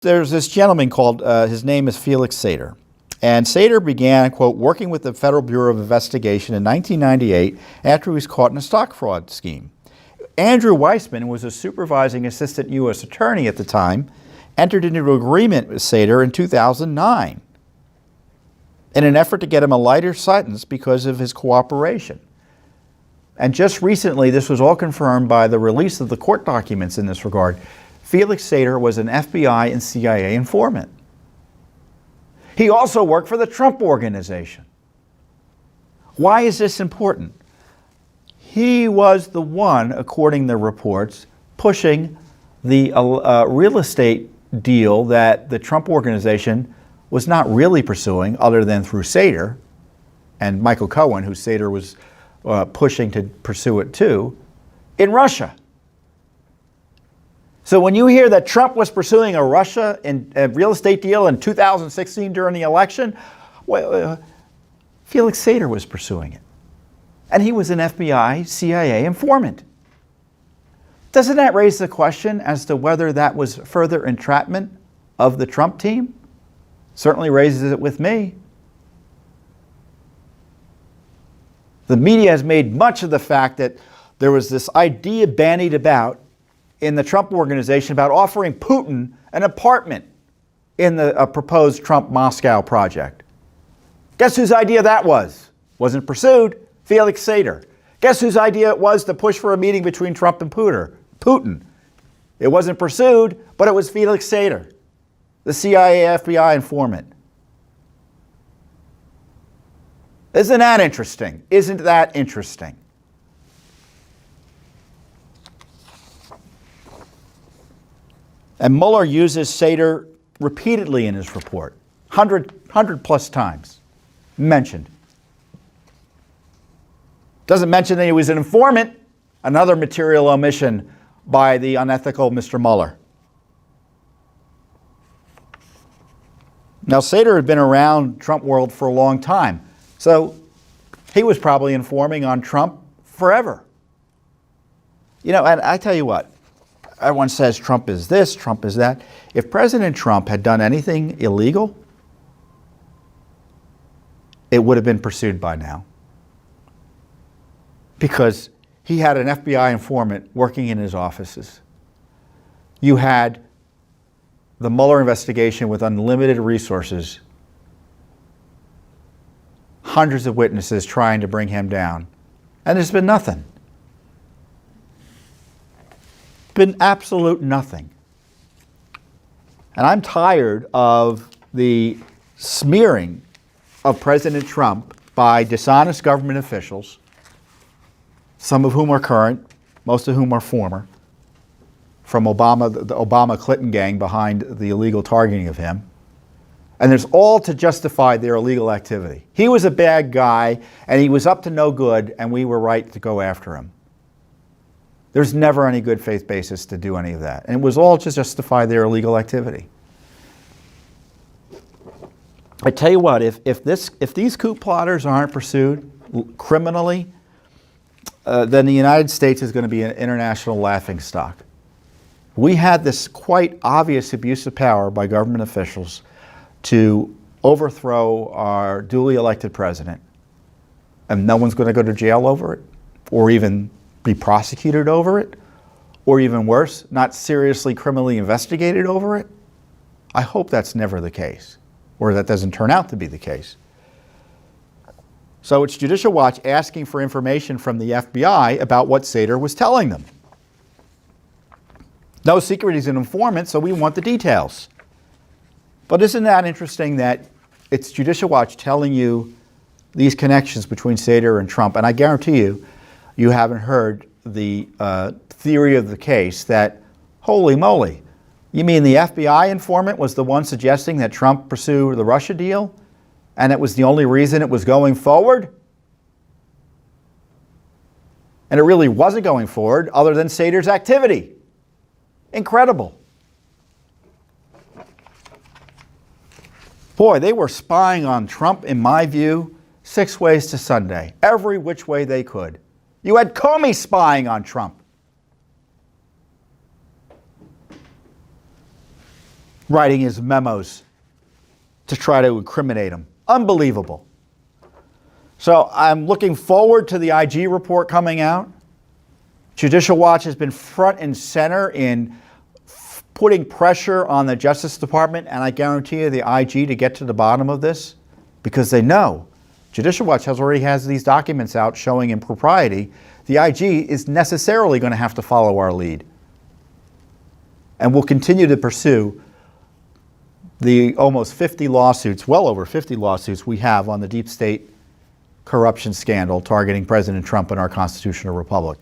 There's this gentleman called, his name is Felix Sater. And Sater began, quote, working with the Federal Bureau of Investigation in 1998 after he was caught in a stock fraud scheme. Andrew Weissman was a supervising assistant U.S. attorney at the time, entered into an agreement with Sater in 2009 in an effort to get him a lighter sentence because of his cooperation. And just recently, this was all confirmed by the release of the court documents in this regard. Felix Sater was an FBI and CIA informant. He also worked for the Trump Organization. Why is this important? He was the one, according to reports, pushing the real estate deal that the Trump Organization was not really pursuing, other than through Sater and Michael Cohen, who Sater was pushing to pursue it too, in Russia. So when you hear that Trump was pursuing a real estate deal in 2016 during the election, well, Felix Sater was pursuing it. And he was an FBI, CIA informant. Doesn't that raise the question as to whether that was further entrapment of the Trump team? Certainly raises it with me. The media has made much of the fact that there was this idea bandied about in the Trump Organization about offering Putin an apartment in the proposed Trump-Moscow project. Guess whose idea that was? Wasn't pursued. Felix Sater. Guess whose idea it was to push for a meeting between Trump and Putin? It wasn't pursued, but it was Felix Sater, the CIA FBI informant. Isn't that interesting? Isn't that interesting? And Mueller uses Sater repeatedly in his report, 100 plus times mentioned. Doesn't mention that he was an informant, another material omission by the unethical Mr. Mueller. Now, Sater had been around Trump world for a long time, so he was probably informing on Trump forever. You know, and I tell you what, everyone says Trump is this, Trump is that. If President Trump had done anything illegal, it would have been pursued by now. Because he had an FBI informant working in his offices. You had the Mueller investigation with unlimited resources, hundreds of witnesses trying to bring him down, and there's been nothing. Been absolute nothing. And I'm tired of the smearing of President Trump by dishonest government officials, some of whom are current, most of whom are former, from Obama, the Obama-Clinton gang behind the illegal targeting of him. And there's all to justify their illegal activity. He was a bad guy, and he was up to no good, and we were right to go after him. There's never any good faith basis to do any of that. And it was all to justify their illegal activity. I tell you what, if these coup plotters aren't pursued criminally, then the United States is going to be an international laughingstock. We had this quite obvious abuse of power by government officials to overthrow our duly elected president, and no one's going to go to jail over it, or even be prosecuted over it, or even worse, not seriously criminally investigated over it. I hope that's never the case, or that doesn't turn out to be the case. So it's Judicial Watch asking for information from the FBI about what Sater was telling them. No secret he's an informant, so we want the details. But isn't that interesting that it's Judicial Watch telling you these connections between Sater and Trump? And I guarantee you, you haven't heard the theory of the case that, holy moly, you mean the FBI informant was the one suggesting that Trump pursue the Russia deal, and it was the only reason it was going forward? And it really wasn't going forward other than Sater's activity. Incredible. Boy, they were spying on Trump, in my view, 6 ways to Sunday, every which way they could. You had Comey spying on Trump. writing his memos to try to incriminate him. Unbelievable. So I'm looking forward to the IG report coming out. Judicial Watch has been front and center in putting pressure on the Justice Department, and I guarantee you the IG to get to the bottom of this, because they know Judicial Watch already has these documents out showing impropriety. The IG is necessarily going to have to follow our lead. And we'll continue to pursue the almost 50 lawsuits, well over 50 lawsuits we have on the deep state corruption scandal targeting President Trump and our constitutional republic.